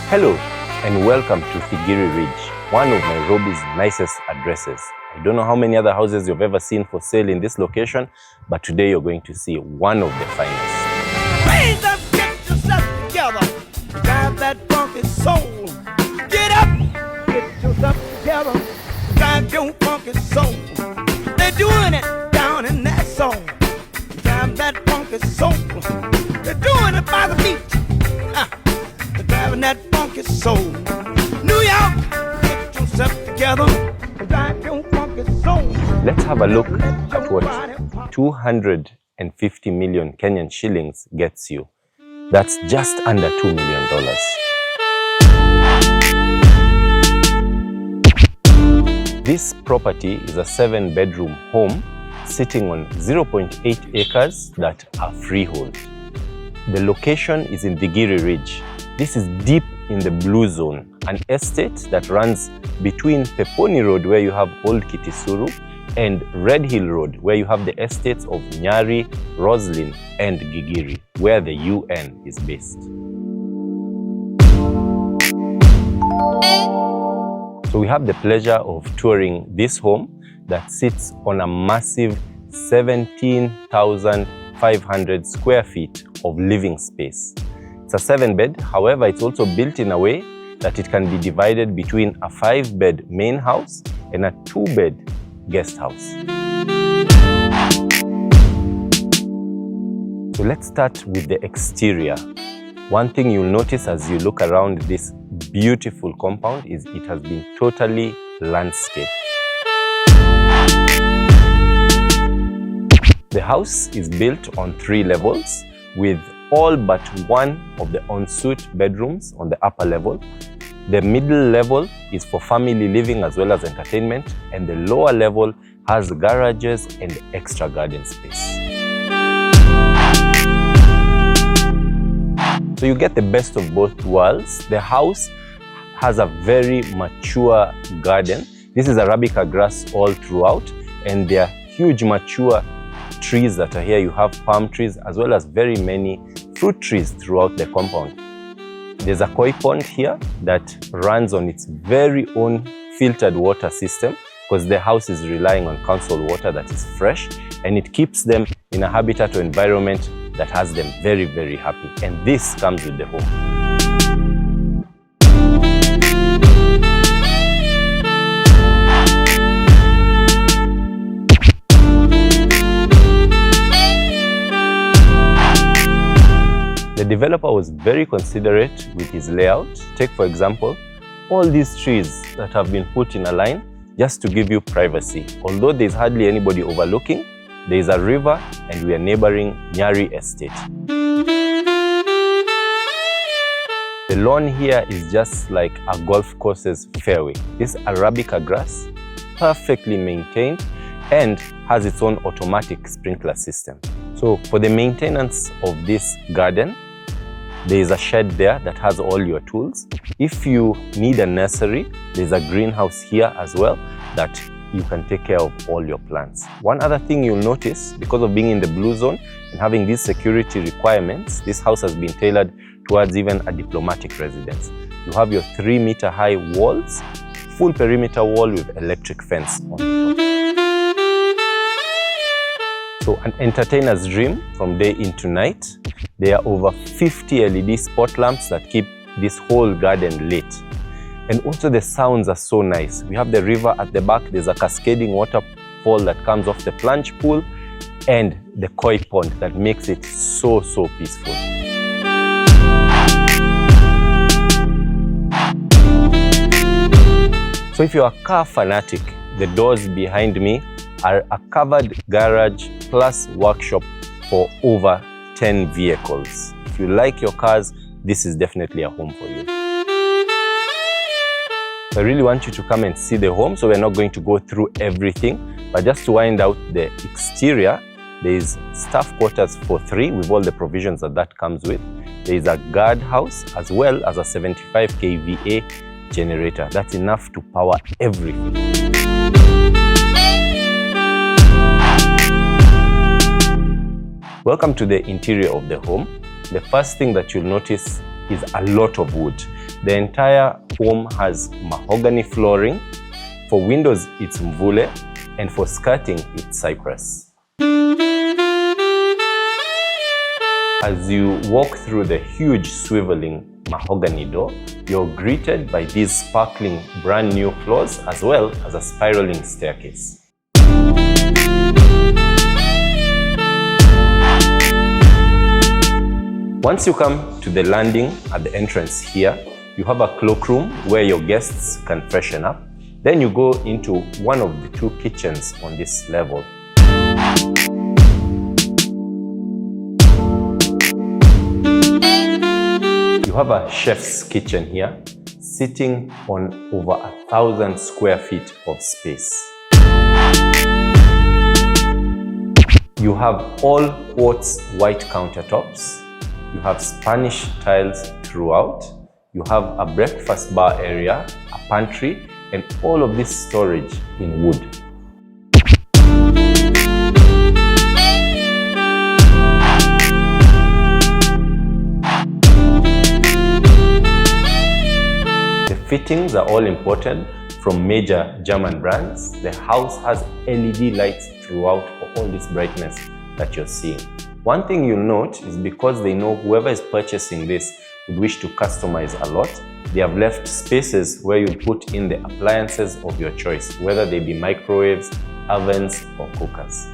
Hello and welcome to Thigiri Ridge, one of Nairobi's nicest addresses. I don't know how many other houses you've ever seen for sale in this location, but today you're going to see one of the finest. Raise up, get yourself together, drive that funky soul. Get up, get yourself together, drive your funky soul. They're doing it down in that soul, drive that funky soul. They're doing it by the beach, they're driving that funky soul. New York, get yourself together, drive your funky soul. Let's have a look at what 250 million Kenyan shillings gets you. That's just under $2 million. This property is a 7-bedroom home sitting on 0.8 acres that are freehold. The location is in Thigiri Ridge. This is deep in the blue zone, an estate that runs between Peponi Road, where you have Old Kitisuru, and Red Hill Road, where you have the estates of Nyari, Roslyn, and Gigiri, where the UN is based. So we have the pleasure of touring this home that sits on a massive 17,500 square feet of living space. It's a 7-bed, however, it's also built in a way that it can be divided between a 5-bed main house and a 2-bed guest house. So let's start with the exterior. One thing you'll notice as you look around this beautiful compound is it has been totally landscaped. The house is built on 3 levels with all but one of the ensuite bedrooms on the upper level. The middle level is for family living as well as entertainment, and the lower level has garages and extra garden space. So you get the best of both worlds. The house has a very mature garden. This is Arabica grass all throughout, and there are huge mature trees that are here. You have palm trees as well as very many fruit trees throughout the compound. There's a koi pond here that runs on its very own filtered water system because the house is relying on council water that is fresh, and it keeps them in a habitat or environment that has them very, very happy. And this comes with the home. The developer was very considerate with his layout. Take, for example, all these trees that have been put in a line just to give you privacy. Although there's hardly anybody overlooking, there is a river and we are neighboring Nyari Estate. The lawn here is just like a golf course's fairway. This Arabica grass, perfectly maintained and has its own automatic sprinkler system. So for the maintenance of this garden, there is a shed there that has all your tools. If you need a nursery, there's a greenhouse here as well that you can take care of all your plants. One other thing you'll notice, because of being in the blue zone and having these security requirements, this house has been tailored towards even a diplomatic residence. You have your 3-meter high walls, full perimeter wall with electric fence on the top. So an entertainer's dream from day into night. There are over 50 LED spot lamps that keep this whole garden lit. And also the sounds are so nice. We have the river at the back. There's a cascading waterfall that comes off the Plunge pool and the koi pond that makes it so, so peaceful. So if you're a car fanatic, the doors behind me are a covered garage plus workshop for over 10 vehicles. If you like your cars, this is definitely a home for you. I really want you to come and see the home, so we're not going to go through everything, but just to wind out the exterior, there is staff quarters for 3 with all the provisions that comes with. There is a guard house as well as a 75 kVA generator. That's enough to power everything. Welcome to the interior of the home. The first thing that you'll notice is a lot of wood. The entire home has mahogany flooring. For windows, it's mvule, and for skirting, it's cypress. As you walk through the huge swiveling mahogany door, you're greeted by these sparkling brand new floors as well as a spiraling staircase. Once you come to the landing at the entrance here, you have a cloakroom where your guests can freshen up. Then you go into one of the two kitchens on this level. You have a chef's kitchen here, sitting on over 1,000 square feet of space. You have all quartz white countertops. You have Spanish tiles throughout. You have a breakfast bar area, a pantry, and all of this storage in wood. The fittings are all imported from major German brands. The house has LED lights throughout for all this brightness that you're seeing. One thing you'll note is because they know whoever is purchasing this would wish to customize a lot, they have left spaces where you put in the appliances of your choice, whether they be microwaves, ovens, or cookers.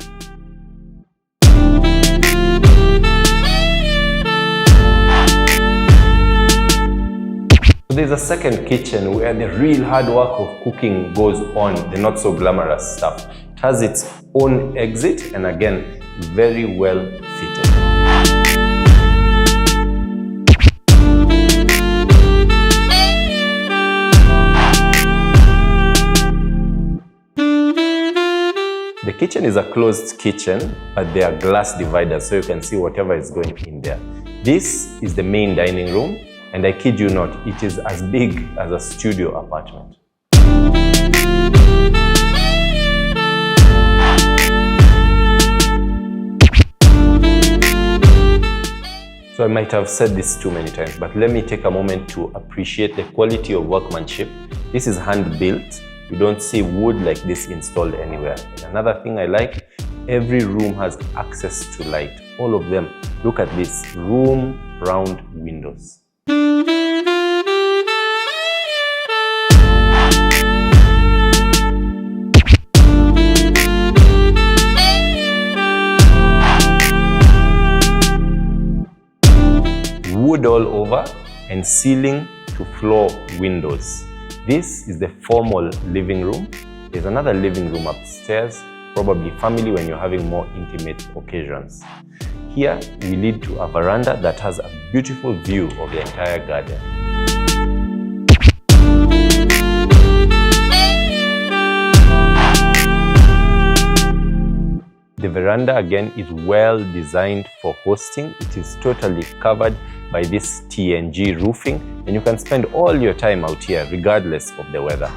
There's a second kitchen where the real hard work of cooking goes on, the not so glamorous stuff. It has its own exit and again, very well fitted. The kitchen is a closed kitchen, but there are glass dividers so you can see whatever is going in there. This is the main dining room, and I kid you not, it is as big as a studio apartment. So I might have said this too many times, but let me take a moment to appreciate the quality of workmanship. This is hand-built. You don't see wood like this installed anywhere. And another thing I like, every room has access to light. All of them. Look at this, round windows. Wood all over and ceiling to floor windows. This is the formal living room. There's another living room upstairs, probably family when you're having more intimate occasions. Here we lead to a veranda that has a beautiful view of the entire garden. The veranda again is well designed for hosting. It is totally covered by this TNG roofing, and you can spend all your time out here regardless of the weather.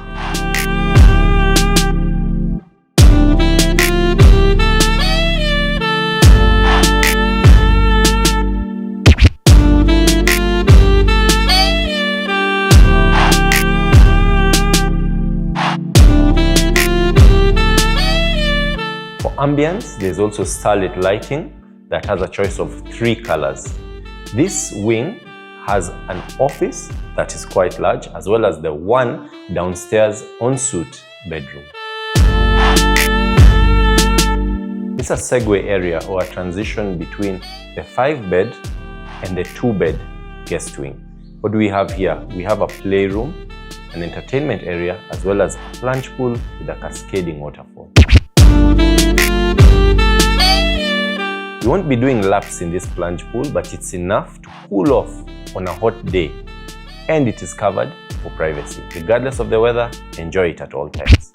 For ambience, there's also starlit lighting that has a choice of 3 colors. This wing has an office that is quite large, as well as the one downstairs ensuite bedroom. It's a segue area or a transition between the 5-bed and the 2-bed guest wing. What do we have here? We have a playroom, an entertainment area, as well as a plunge pool with a cascading waterfall. You won't be doing laps in this plunge pool, but it's enough to cool off on a hot day, and it is covered for privacy. Regardless of the weather, enjoy it at all times.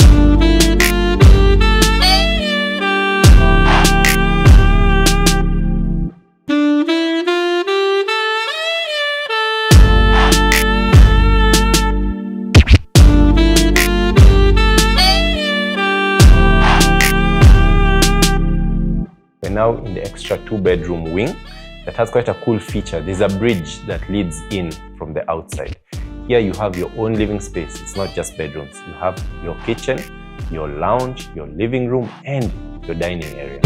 Now in the extra 2-bedroom wing, that has quite a cool feature. There's a bridge that leads in from the outside. Here you have your own living space. It's not just bedrooms. You have your kitchen, your lounge, your living room, and your dining area.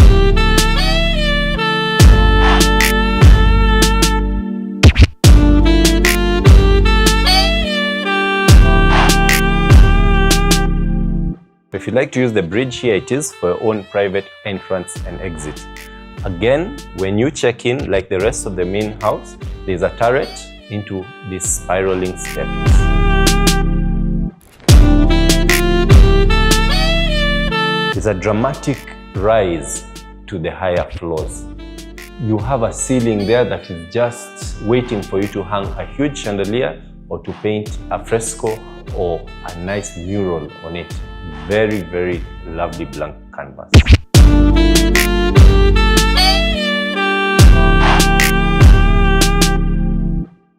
If you'd like to use the bridge, here it is for your own private entrance and exit. Again, when you check in, like the rest of the main house, there's a turret into this spiraling staircase. There's a dramatic rise to the higher floors. You have a ceiling there that is just waiting for you to hang a huge chandelier or to paint a fresco or a nice mural on it. Very, very lovely blank canvas.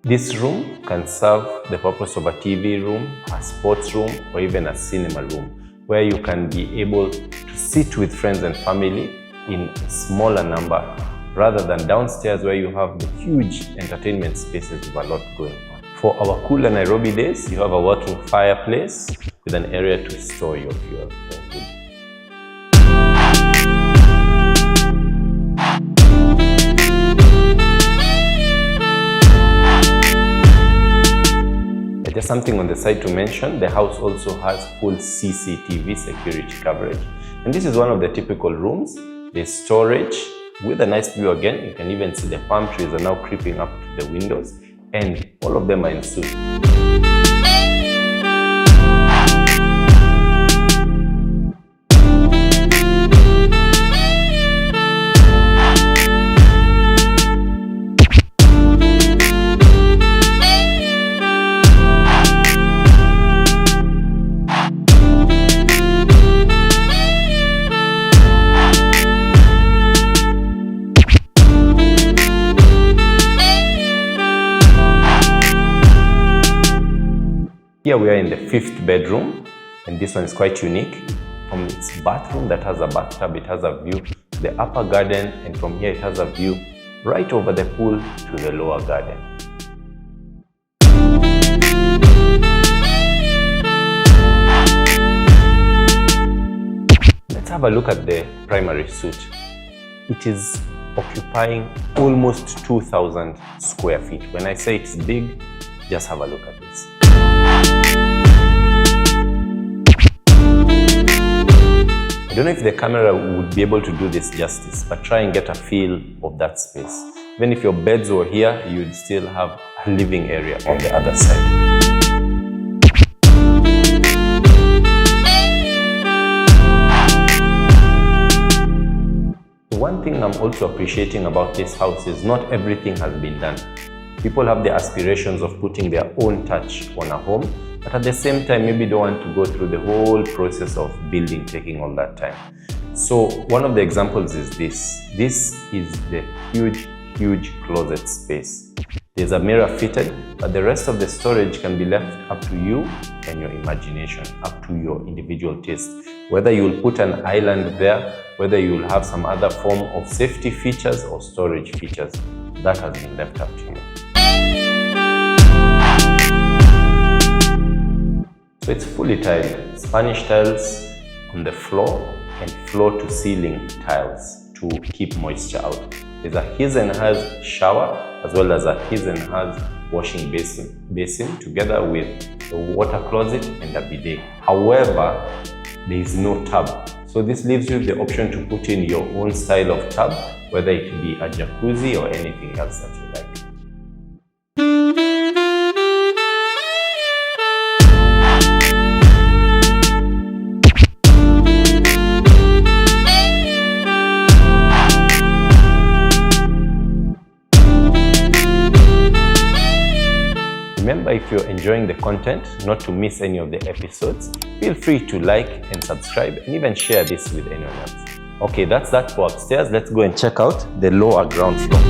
This room can serve the purpose of a TV room, a sports room, or even a cinema room, where you can be able to sit with friends and family in a smaller number, rather than downstairs where you have the huge entertainment spaces with a lot going on. For our cooler Nairobi days, you have a working fireplace with an area to store your fuel or wood. Just something on the side to mention, the house also has full CCTV security coverage. And this is one of the typical rooms. There's storage with a nice view again. You can even see the palm trees are now creeping up to the windows, and all of them are in suite. Here we are in the 5th bedroom, and this one is quite unique. From its bathroom that has a bathtub, it has a view to the upper garden, and from here it has a view right over the pool to the lower garden. Let's have a look at the primary suite. It is occupying almost 2,000 square feet. When I say it's big, just have a look at this. I don't know if the camera would be able to do this justice, but try and get a feel of that space. Even if your beds were here, you'd still have a living area on the other side. One thing I'm also appreciating about this house is not everything has been done. People have the aspirations of putting their own touch on a home, but at the same time maybe don't want to go through the whole process of building, taking all that time. So one of the examples is this. This is the huge closet space. There's a mirror fitted, but the rest of the storage can be left up to you and your imagination, up to your individual taste. Whether you'll put an island there, whether you'll have some other form of safety features or storage features, that has been left up to you. So it's fully tiled, Spanish tiles on the floor and floor to ceiling tiles to keep moisture out. There's a his and hers shower as well as a his and hers washing basin together with a water closet and a bidet. However, there is no tub. So this leaves you the option to put in your own style of tub, whether it be a jacuzzi or anything else that you like. Remember, if you're enjoying the content, not to miss any of the episodes, feel free to like and subscribe and even share this with anyone else. Okay, that's that for upstairs. Let's go and check out the lower ground floor.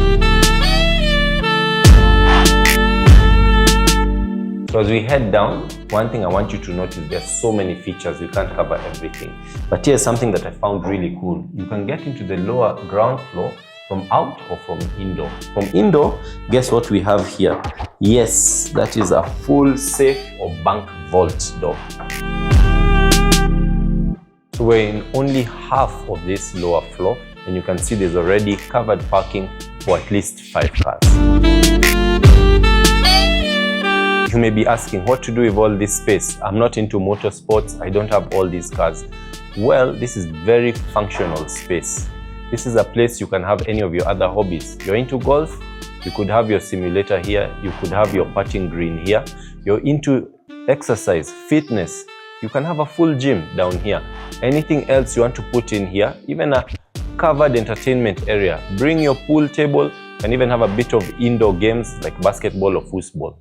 So as we head down, one thing I want you to notice, there's so many features, you can't cover everything. But here's something that I found really cool. You can get into the lower ground floor From out or from indoor? From indoor, guess what we have here? Yes, that is a full safe or bank vault door. So we're in only half of this lower floor, and you can see there's already covered parking for at least 5 cars. You may be asking what to do with all this space. I'm not into motorsports, I don't have all these cars. Well, this is very functional space. This is a place you can have any of your other hobbies. You're into golf, you could have your simulator here, you could have your putting green here. You're into exercise, fitness, you can have a full gym down here. Anything else you want to put in here, even a covered entertainment area. Bring your pool table, and even have a bit of indoor games like basketball or football.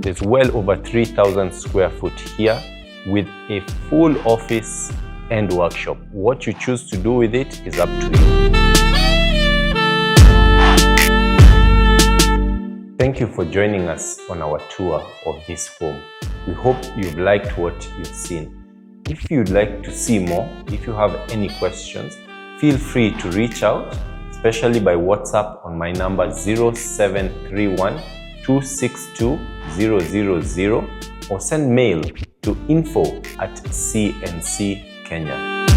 There's well over 3,000 square foot here with a full office and workshop. What you choose to do with it is up to you. Thank you for joining us on our tour of this home. We hope you've liked what you've seen. If you'd like to see more, if you have any questions, feel free to reach out, especially by WhatsApp on my number 0731 262 000, or send mail to info@cncKenya.